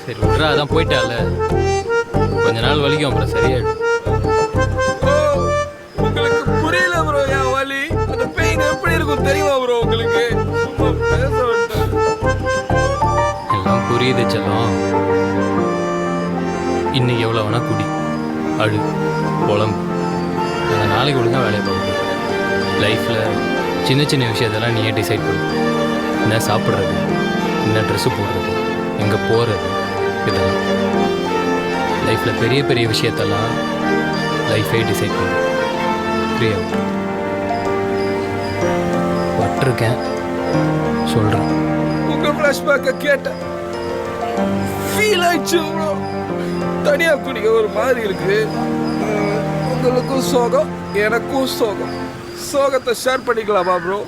சரி விட்றா, அதான் போயிட்டால. கொஞ்ச நாள் வலிக்கும், அப்புறம் சரியாயிடும். ப்ரோ உங்களுக்கு புரியல ப்ரோ என் வலி. அந்த பெயின் எப்படி இருக்கும் தெரியுமா ப்ரோ உங்களுக்கு? சும்மா பேச விட்டேன். எல்லாம் புரியுது செல்லம். இன்னைக்கு எவ்வளோ வேணா குடி, அழு, புலம்பு. அந்த நாளைக்கு ஒழுங்கா வேலையை பார்க்கணும். லைஃப்பில் சின்ன சின்ன விஷயத்தெல்லாம் நீயே டிசைட் பண்ணு. என்ன சாப்பிட்றது, என்ன ட்ரெஸ்ஸு போடுறது, எங்கே போகிறது, இதெல்லாம். லைஃப்பில் பெரிய பெரிய விஷயத்தெல்லாம் லைஃபே டிசைட் பண்ணு. ஃப்ரீயாக பட்டிருக்கேன், சொல்கிறேன். உங்க ஃப்ளாஷ்பேக்கை கேட்டேன், ஃபீல் ஆயிடுச்சு ப்ரோ. தனியா குடிக்க ஒரு மாதிரி இருக்கு. உங்களுக்கும் சோகம், எனக்கும் சோகம். சோகத்தை ஷேர் பண்ணிக்கலாமா ப்ரோ?